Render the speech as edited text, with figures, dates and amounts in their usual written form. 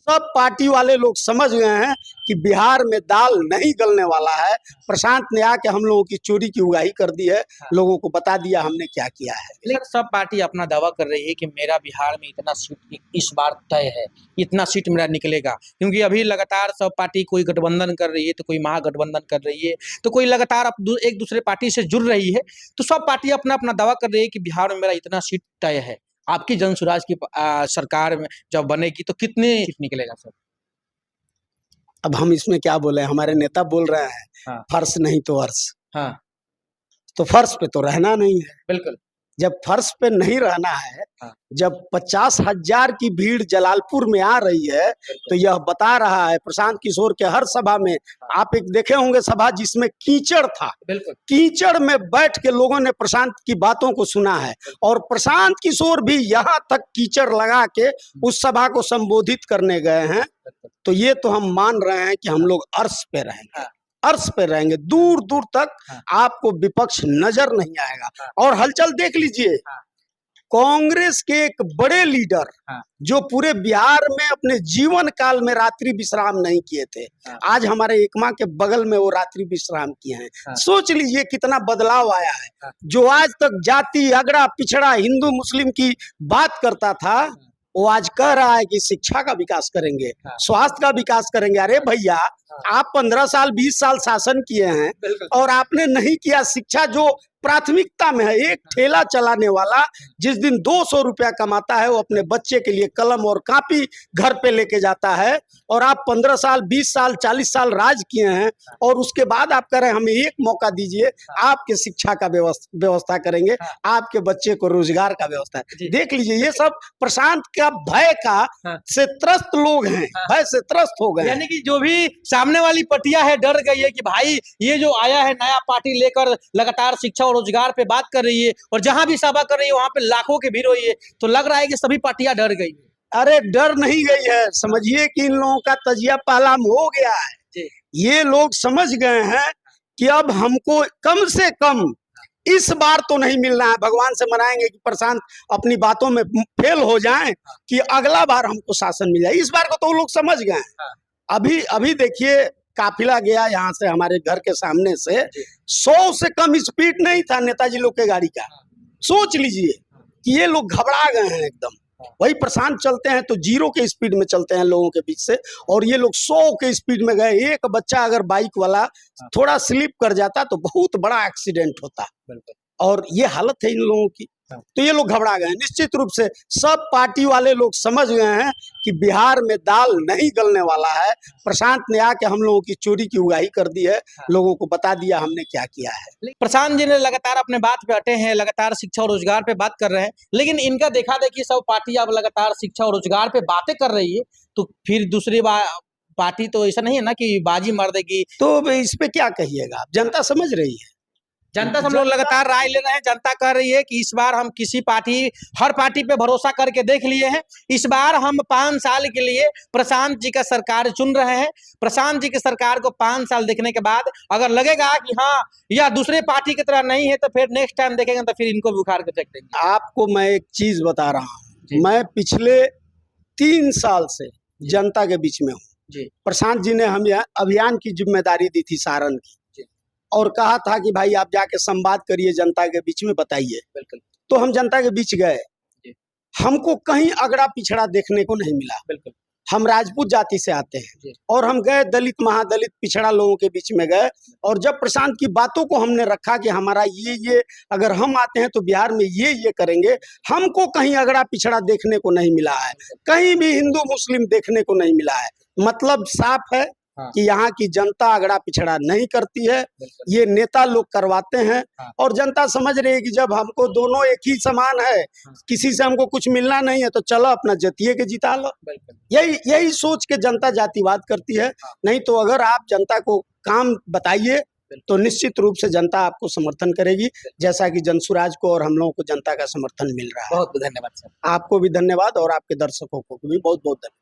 सब पार्टी वाले लोग समझ गए हैं कि बिहार में दाल नहीं गलने वाला है। प्रशांत ने आके हम लोगों की चोरी की उगाही कर दी है, लोगों को बता दिया हमने क्या किया है। लेकिन सब पार्टी अपना दावा कर रही है कि मेरा बिहार में इतना सीट इस बार तय है, इतना सीट मेरा निकलेगा। क्योंकि अभी लगातार सब पार्टी कोई गठबंधन कर रही है, तो कोई महागठबंधन कर रही है, तो कोई लगातार एक दूसरे पार्टी से जुड़ रही है। तो सब पार्टी अपना अपना दावा कर रही है कि बिहार में मेरा इतना सीट तय है। आपकी जन स्वराज की सरकार में जब बनेगी तो कितने सीट निकलेगा सर? अब हम इसमें क्या बोले, हमारे नेता बोल रहे हैं हाँ। फर्श नहीं तो अर्श। हाँ, तो फर्श पे तो रहना नहीं है। बिल्कुल। जब फर्श पे नहीं रहना है, हाँ। जब 50,000 की भीड़ जलालपुर में आ रही है, तो यह बता रहा है प्रशांत किशोर के हर सभा में। आप एक देखे होंगे सभा जिसमें कीचड़ था, बिल्कुल। कीचड़ में बैठ के लोगों ने प्रशांत की बातों को सुना है, और प्रशांत किशोर भी यहाँ तक कीचड़ लगा के उस सभा को संबोधित करने गए हैं। तो ये तो हम मान रहे हैं कि हम लोग अर्श पे रहेंगे, अर्श पे रहेंगे, दूर दूर तक आपको विपक्ष नजर नहीं आएगा। और हलचल देख लीजिए, कांग्रेस के एक बड़े लीडर जो पूरे बिहार में अपने जीवन काल में रात्रि विश्राम नहीं किए थे, आज हमारे एकमा के बगल में वो रात्रि विश्राम किए हैं। सोच लीजिए कितना बदलाव आया है। जो आज तक जाति अगड़ा पिछड़ा हिंदू मुस्लिम की बात करता था, वो आज कह रहा है कि शिक्षा का विकास करेंगे, स्वास्थ्य का विकास करेंगे। अरे भैया, आप 15 साल 20 साल शासन किए हैं और आपने नहीं किया शिक्षा, जो प्राथमिकता में है। एक ठेला चलाने वाला जिस दिन 200 रुपया कमाता है, वो अपने बच्चे के लिए कलम और कापी घर पे लेके जाता है। और आप 15 साल 20 साल 40 साल राज किए हैं, और उसके बाद आप कह रहे हैं हमें एक मौका दीजिए, आपके शिक्षा का व्यवस्था करेंगे, आपके बच्चे को रोजगार का व्यवस्था है। देख लीजिए, ये सब प्रशांत का भय का से त्रस्त लोग हैं, भय से त्रस्त हो गए। यानी कि जो भी सामने वाली पार्टियां है डर गई है कि भाई ये जो आया है नया पार्टी लेकर लगातार शिक्षा और रोजगार पे बात कर रही है, और जहां भी सभा कर रही है वहां पे लाखों की भीड़ हुई है। तो लग रहा है कि सभी पार्टियां डर गई है। अरे डर नहीं गई है, समझिए कि इन लोगों का तजिया पहला हो गया है। ये लोग समझ गए हैं कि अब हमको कम से कम इस बार तो नहीं मिलना है। भगवान से मनाएंगे कि प्रशांत अपनी बातों में फेल हो जाएं, कि अगला बार हमको शासन मिल जाए। इस बार को तो वो लोग समझ गए हैं। अभी देखिए, काफिला गया यहाँ से, हमारे घर के सामने से 100 से कम स्पीड नहीं था नेताजी लोग के गाड़ी का। सोच लीजिए कि ये लोग घबरा गए हैं एकदम। वही प्रशांत चलते हैं तो 0 के स्पीड में चलते हैं लोगों के बीच से, और ये लोग 100 के स्पीड में गए। एक बच्चा अगर बाइक वाला थोड़ा स्लिप कर जाता तो बहुत बड़ा एक्सीडेंट होता, और ये हालत है इन लोगों की। तो ये लोग घबरा गए। निश्चित रूप से सब पार्टी वाले लोग समझ गए हैं कि बिहार में दाल नहीं गलने वाला है। प्रशांत ने आके हम लोगों की चोरी की उगाही कर दी है, लोगों को बता दिया हमने क्या किया है। प्रशांत जी ने लगातार अपने बात पे अटे हैं, लगातार शिक्षा और रोजगार पे बात कर रहे हैं, लेकिन इनका देखा देखी सब पार्टी अब लगातार शिक्षा और रोजगार पे बातें कर रही है, तो फिर दूसरी पार्टी तो ऐसा नहीं है ना कि बाजी मार देगी। तो इस पे क्या कहिएगा, जनता समझ रही है। जनता से हम लोग लगातार राय ले रहे हैं। जनता कह रही है कि इस बार हम हर पार्टी पे भरोसा करके देख लिए हैं, इस बार हम 5 साल के लिए प्रशांत जी का सरकार चुन रहे हैं। प्रशांत जी की सरकार को 5 साल देखने के बाद अगर लगेगा कि हाँ यह दूसरे पार्टी की तरह नहीं है, तो फिर नेक्स्ट टाइम देखेंगे, तो फिर इनको बुखार के देख देंगे। आपको मैं एक चीज बता रहा हूँ, मैं पिछले 3 साल से जनता के बीच में हूँ। प्रशांत जी ने हमें अभियान की जिम्मेदारी दी थी सारण की, और कहा था कि भाई आप जाके संवाद करिए, जनता के बीच में बताइए। बिल्कुल। तो हम जनता के बीच गए, हमको कहीं अगड़ा पिछड़ा देखने को नहीं मिला। बिल्कुल। हम राजपूत जाति से आते हैं, और हम गए दलित महादलित पिछड़ा लोगों के बीच में गए, और जब प्रशांत की बातों को हमने रखा कि हमारा ये अगर हम आते हैं तो बिहार में ये करेंगे, हमको कहीं अगड़ा पिछड़ा देखने को नहीं मिला है, कहीं भी हिंदू मुस्लिम देखने को नहीं मिला है। मतलब साफ है कि यहाँ की जनता अगड़ा पिछड़ा नहीं करती है, ये नेता लोग करवाते हैं। और जनता समझ रही है कि जब हमको दोनों एक ही समान है, किसी से हमको कुछ मिलना नहीं है, तो चलो अपना जतिये के जिता लो। यही सोच के जनता जातिवाद करती है। नहीं तो अगर आप जनता को काम बताइए तो निश्चित रूप से जनता आपको समर्थन करेगी, जैसा कि जनसुराज को और हम लोगों को जनता का समर्थन मिल रहा है। बहुत बहुत धन्यवाद सर। आपको भी धन्यवाद, और आपके दर्शकों को भी बहुत बहुत धन्यवाद।